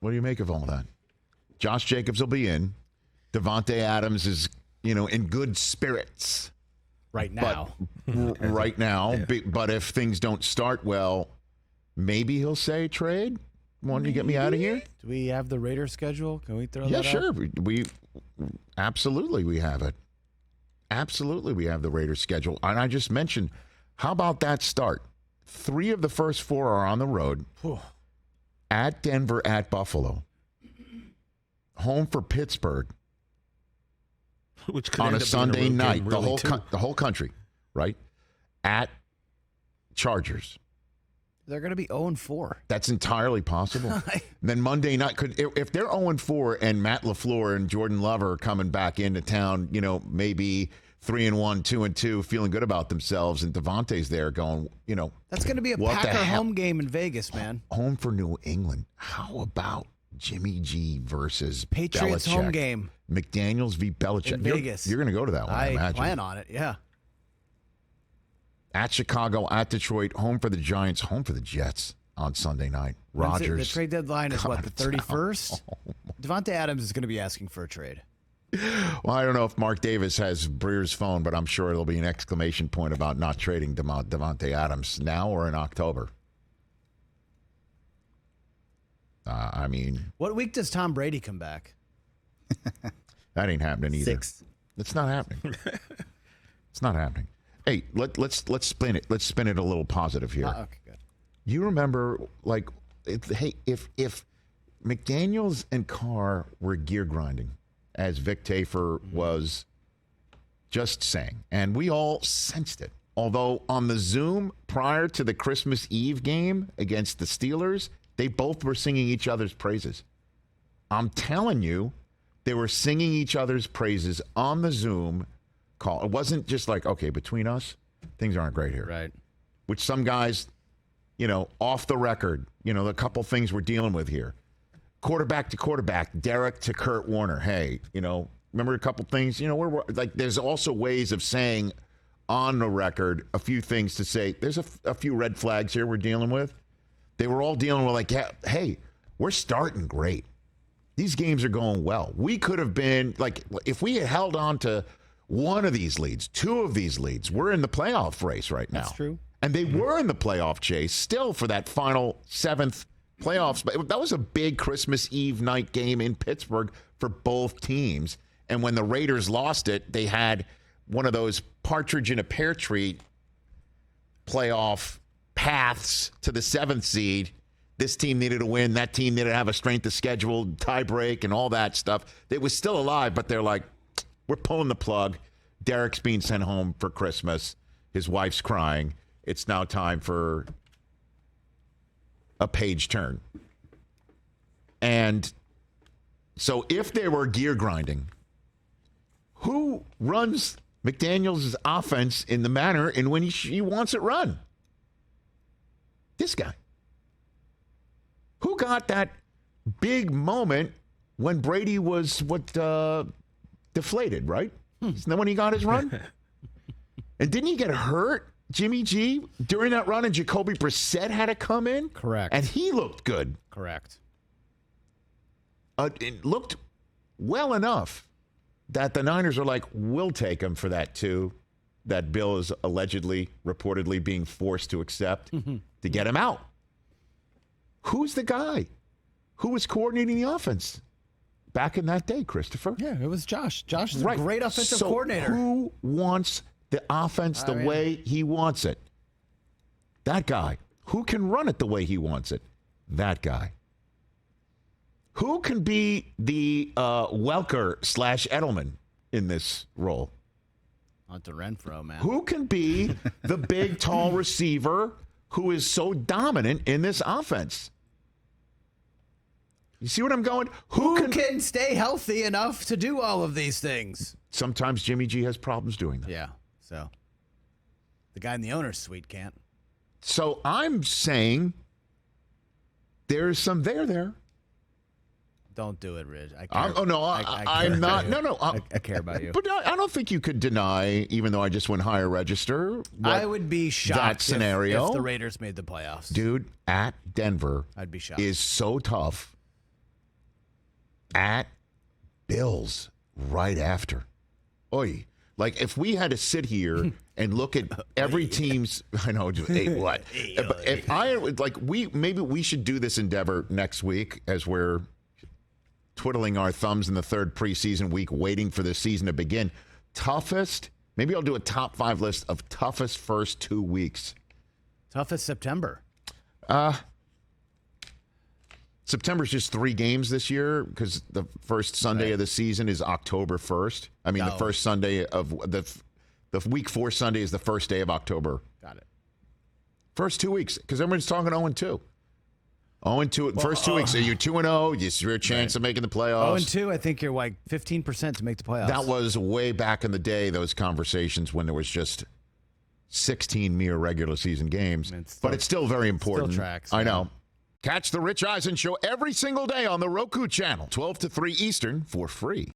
What do you make of all that? Josh Jacobs will be in. Devontae Adams is, in good spirits. Right now. Right now. Yeah. But if things don't start well, maybe he'll say trade. Want to get me out of here? Do we have the Raiders schedule? Can we throw that out? Yeah, sure. We absolutely we have it. Absolutely we have the Raiders schedule. And I just mentioned, how about that start? 3 of the first 4 are on the road. At Denver, at Buffalo. Home for Pittsburgh. Which could on end a up being Sunday road night, game, really, too. the whole country, right? At Chargers. They're going to be 0-4. That's entirely possible. Then Monday night, if they're 0-4 and Matt LaFleur and Jordan Love are coming back into town, maybe 3-1, 2-2, feeling good about themselves, and Devontae's there going, That's going to be a what the Packer hell? home game in Vegas, man. Home for New England. How about Jimmy G versus Patriots Belichick? home game. McDaniels v. Belichick. In Vegas. You're going to go to that one, I imagine. Plan on it, yeah. At Chicago, at Detroit, home for the Giants, home for the Jets on Sunday night. Rodgers. The trade deadline is what, the God's 31st? Devontae Adams is going to be asking for a trade. Well, I don't know if Mark Davis has Breer's phone, but I'm sure there'll be an exclamation point about not trading Devontae Adams now or in October. What week does Tom Brady come back? That ain't happening either. 6. It's not happening. It's not happening. Hey, let's spin it. Let's spin it a little positive here. Okay, good. You remember, if McDaniels and Carr were gear grinding, as Vic Tafer was just saying, and we all sensed it. Although on the Zoom prior to the Christmas Eve game against the Steelers, they both were singing each other's praises. I'm telling you, they were singing each other's praises on the Zoom call. It wasn't just like, okay, between us, things aren't great here. Right. Which some guys, off the record, a couple things we're dealing with here. Quarterback to quarterback, Derek to Kurt Warner. Hey, remember a couple things? We're like, there's also ways of saying on the record a few things to say. There's a few red flags here we're dealing with. They were all dealing with hey, we're starting great. These games are going well. We could have been, if we had held on to one of these leads, 2 of these leads, we're in the playoff race right now. That's true. And they were in the playoff chase still for that final 7th playoffs. But that was a big Christmas Eve night game in Pittsburgh for both teams. And when the Raiders lost it, they had one of those partridge in a pear tree playoff paths to the 7th seed. This team needed to win. That team needed to have a strength of schedule, tie break, and all that stuff. They was still alive, but they're like, we're pulling the plug. Derek's being sent home for Christmas. His wife's crying. It's now time for a page turn. And so if they were gear grinding, who runs McDaniels' offense in the manner in when he wants it run? This guy. Who got that big moment when Brady was deflated, right? Isn't that when he got his run? And didn't he get hurt, Jimmy G, during that run, and Jacoby Brissett had to come in? Correct. And he looked good. Correct. It looked well enough that the Niners are like, we'll take him for that too. That Bill is allegedly, reportedly being forced to accept to get him out. Who's the guy who was coordinating the offense back in that day, Christopher? Yeah, it was Josh. Josh is a great offensive coordinator. Who wants the offense the way he wants it? That guy. Who can run it the way he wants it? That guy. Who can be the Welker / Edelman in this role? Hunter Renfrow, man. Who can be the big, tall receiver who is so dominant in this offense? You see what I'm going? Who can stay healthy enough to do all of these things? Sometimes Jimmy G has problems doing that. Yeah, so the guy in the owner's suite can't. So I'm saying there's some there. Don't do it, Rich. I I'm not. No. I care about you. But I don't think you could deny, even though I just went higher register. I would be shocked that scenario if the Raiders made the playoffs. Dude, at Denver, I'd be shocked. Is so tough. at Bills right after. Oy. Like, if we had to sit here and look at every team's, I know, what? If I, like, maybe we should do this endeavor next week as we're twiddling our thumbs in the third preseason week, waiting for the season to begin. Maybe I'll do a top 5 list of toughest first 2 weeks. Toughest September. September's just 3 games this year because the first Sunday of the season is October 1st. I mean, the first Sunday of the week 4 Sunday is the first day of October. Got it. First 2 weeks because everyone's talking 0-2. 0-2. First 2 weeks. Are you 2-0? Is your chance of making the playoffs? 0-2. I think you're like 15% to make the playoffs. That was way back in the day. Those conversations when there was just 16 mere regular season games, but it's still very important. Still tracks. I know. Catch the Rich Eisen Show every single day on the Roku channel, 12 to 3 Eastern, for free.